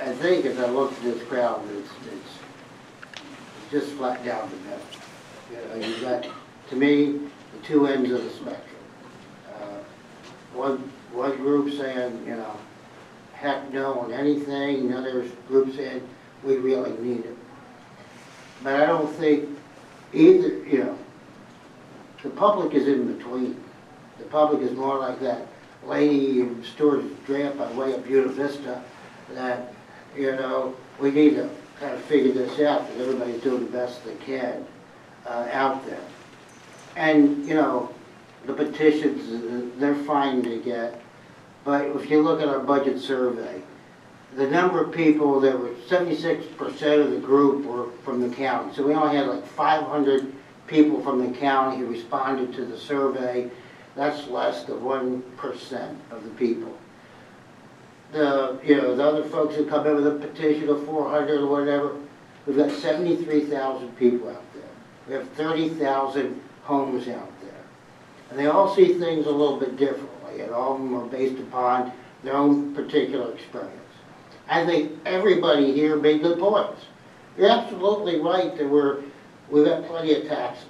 I think as I look at this crowd, it's just flat down the middle. You know, you've got, to me, the two ends of the spectrum. One group saying, you know, heck no on anything, another group saying we really need it. But I don't think either, you know, the public is in between. The public is more like that lady in Stewart's Draft by way of Buena Vista that, you know, we need to kind of figure this out because everybody's doing the best they can out there. And, you know, the petitions, they're fine to get. But if you look at our budget survey, the number of people that were 76% of the group were from the county. So we only had like 500 people from the county who responded to the survey. That's less than 1% of the people. You know, the other folks who come in with a petition of 400 or whatever, we've got 73,000 people out there. We have 30,000 homes out there. And they all see things a little bit differently, and all of them are based upon their own particular experience. I think everybody here made good points. You're absolutely right that we've got plenty of taxes.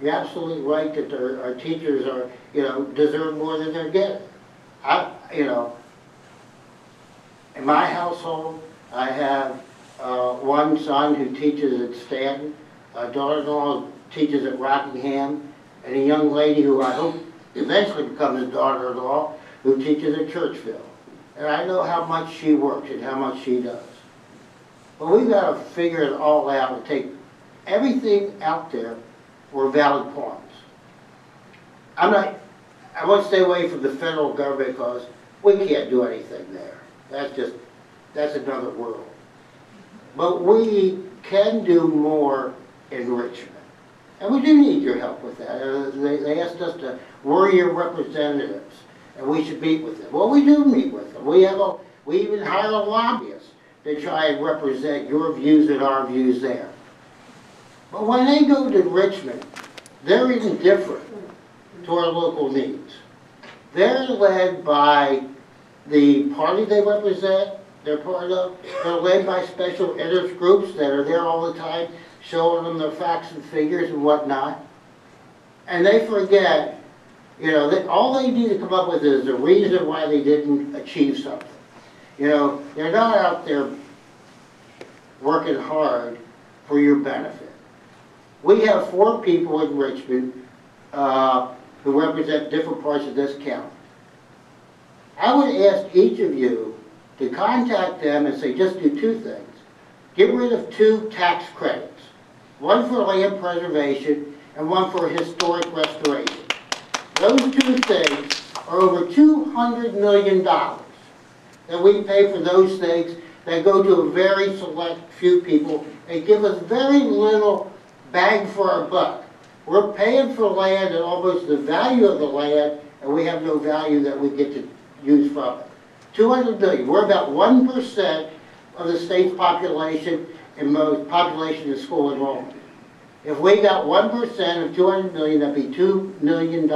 You're absolutely right that our teachers are, you know, deserve more than they're getting. You know, in my household, I have one son who teaches at Stanton, a daughter-in-law who teaches at Rockingham, and a young lady who I hope eventually becomes a daughter-in-law who teaches at Churchville. And I know how much she works and how much she does. But we've got to figure it all out and take everything out there for valid points. I want to stay away from the federal government because we can't do anything there. That's another world. But we can do more in Richmond. And we do need your help with that. They asked us to, we're your representatives, and we should meet with them. Well, we do meet with them. We even hire a lobbyist to try and represent your views and our views there. But when they go to Richmond, they're indifferent to our local needs. They're led by the party they represent, they're part of. They're led by special interest groups that are there all the time, showing them their facts and figures and whatnot. And they forget, you know, all they need to come up with is a reason why they didn't achieve something. You know, they're not out there working hard for your benefit. We have 4 people in Richmond who represent different parts of this county. I would ask each of you to contact them and say, just do 2 things. Get rid of 2 tax credits. One for land preservation and one for historic restoration. Those 2 things are over $200 million that we pay for those things that go to a very select few people and give us very little bang for our buck. We're paying for land at almost the value of the land, and we have no value that we get to use from it. 200 million. We're about 1% of the state's population and most population in school enrollment. If we got 1% of 200 million, that'd be $2 million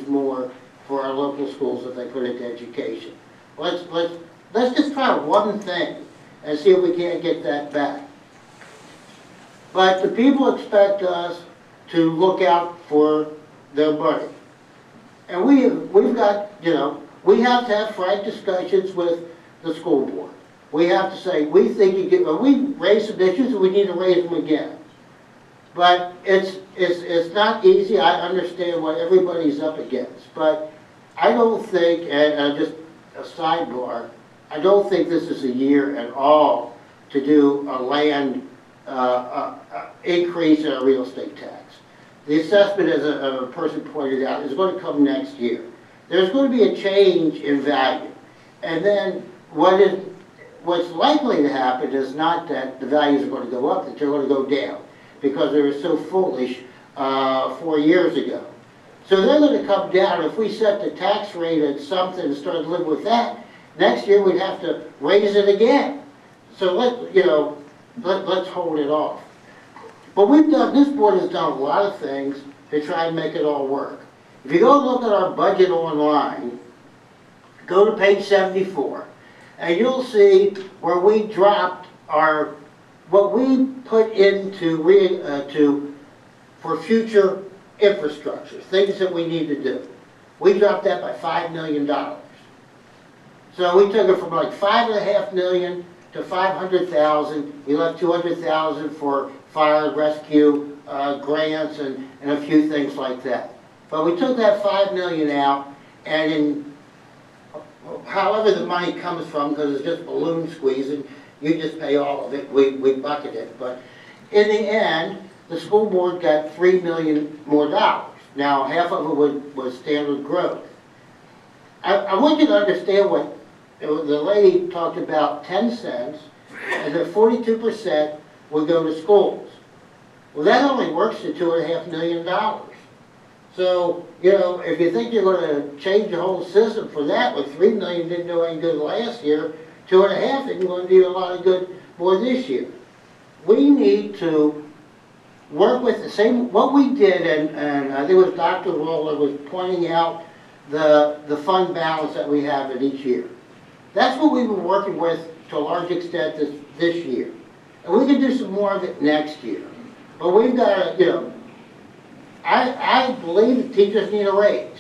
more for our local schools if they put it to education. Let's just try one thing and see if we can't get that back. But the people expect us to look out for their money. And we've got, you know, we have to have frank discussions with the school board. We have to say, we think you get, we raise some issues and we need to raise them again. But it's not easy. I understand what everybody's up against. But I don't think, and just a sidebar, I don't think this is a year at all to do a land increase in our real estate tax. The assessment, as a person pointed out, is going to come next year. There's going to be a change in value. And then what's likely to happen is not that the values are going to go up, that they're going to go down, because they were so foolish 4 years ago. So they're going to come down. If we set the tax rate at something and start living with that, next year we'd have to raise it again. So let's hold it off. But this board has done a lot of things to try and make it all work. If you go look at our budget online, go to page 74, and you'll see where we dropped our, what we put into for future infrastructure, things that we need to do. We dropped that by $5 million. So we took it from like $5.5 million to $500,000. We left $200,000 for fire rescue grants and a few things like that. But we took that $5 million out, and in however the money comes from, because it's just balloon squeezing, you just pay all of it. We bucket it. But in the end, the school board got $3 million more dollars. Now, half of it was standard growth. I want you to understand what the lady talked about 10 cents, and that 42% would go to schools. Well, that only works to $2.5 million. So, you know, if you think you're going to change the whole system for that, with $3 million didn't do any good last year, 2.5 isn't going to do a lot of good more this year. We need to work with the same, what we did, and I think it was Dr. Roller was pointing out the fund balance that we have in each year. That's what we've been working with to a large extent this year. And we can do some more of it next year. But we've got to, you know, I believe the teachers need a raise.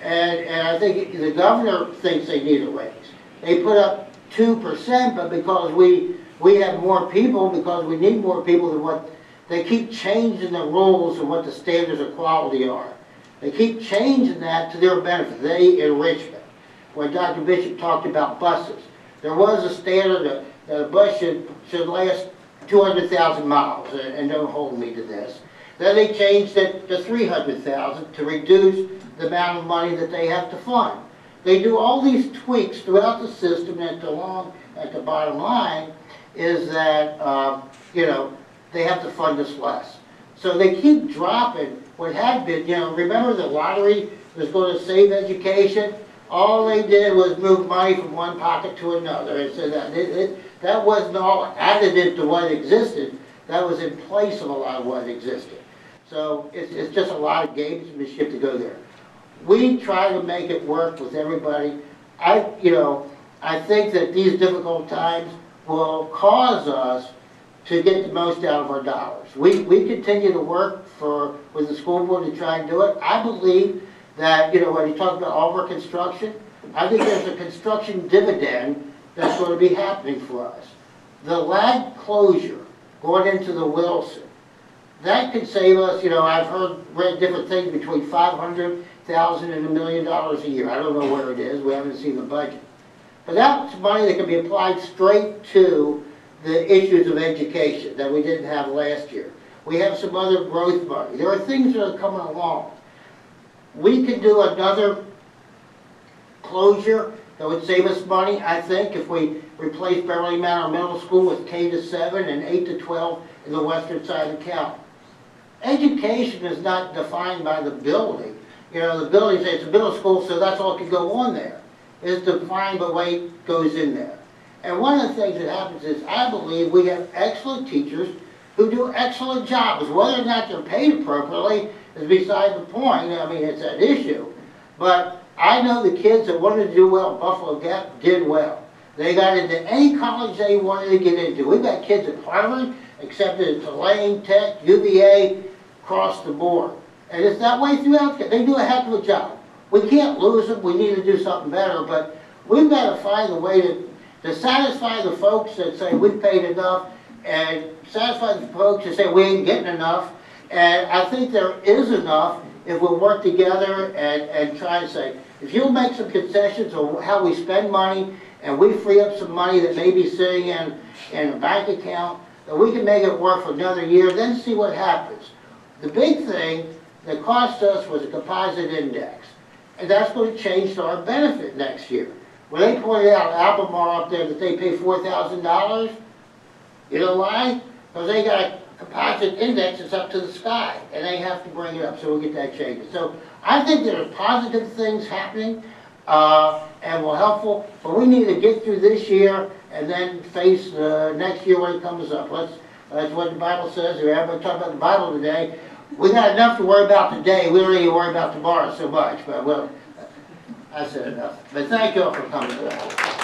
And I think the governor thinks they need a raise. They put up 2%, but because we have more people, because we need more people than what, they keep changing the rules of what the standards of quality are. They keep changing that to their benefit, the enrichment. When Dr. Bishop talked about buses, there was a standard that a bus should last 200,000 miles, and don't hold me to this. Then they changed it to 300,000 to reduce the amount of money that they have to fund. They do all these tweaks throughout the system, and at the bottom line is that, you know, they have to fund us less. So they keep dropping what had been, you know, remember the lottery was going to save education? All they did was move money from one pocket to another. And so that wasn't all additive to what existed. That was in place of a lot of what existed. So it's just a lot of gamesmanship to go there. We try to make it work with everybody. I think that these difficult times will cause us to get the most out of our dollars. We continue to work with the school board to try and do it. I believe that, you know, when you talk about all of our construction, I think there's a construction dividend that's going to be happening for us. The lag closure going into the Wilson, that could save us, you know, I've read different things between $500,000 and $1 million a year. I don't know where it is. We haven't seen the budget. But that's money that can be applied straight to the issues of education that we didn't have last year. We have some other growth money. There are things that are coming along. We could do another closure that would save us money, I think, if we replace Beverly Manor Middle School with K-7 and 8-12 in the western side of the county. Education is not defined by the building. You know, the building says it's a middle school, so that's all that can go on there. It's defined by what goes in there. And one of the things that happens is, I believe we have excellent teachers who do excellent jobs. Whether or not they're paid appropriately is beside the point. I mean, it's an issue. But I know the kids that wanted to do well at Buffalo Gap did well. They got into any college they wanted to get into. We've got kids at Harvard, accepted at Tulane, Tech, UVA, across the board. And it's that way throughout. They do a heck of a job. We can't lose them. We need to do something better. But we've got to find a way to satisfy the folks that say we've paid enough, and satisfy the folks that say we ain't getting enough. And I think there is enough if we'll work together and try and say, if you'll make some concessions on how we spend money, and we free up some money that may be sitting in a bank account, that we can make it work for another year, then see what happens. The big thing that cost us was a composite index. And that's going to change to our benefit next year. When they pointed out Albemarle up there that they pay $4,000, you know why? Because they got a composite index that's up to the sky, and they have to bring it up, so we'll get that changed. So I think there are positive things happening and will helpful, but we need to get through this year and then face next year when it comes up. That's what the Bible says. Everybody talking about the Bible today. We got enough to worry about today. We don't need to worry about tomorrow so much, but well, I said enough. But thank you all for coming today.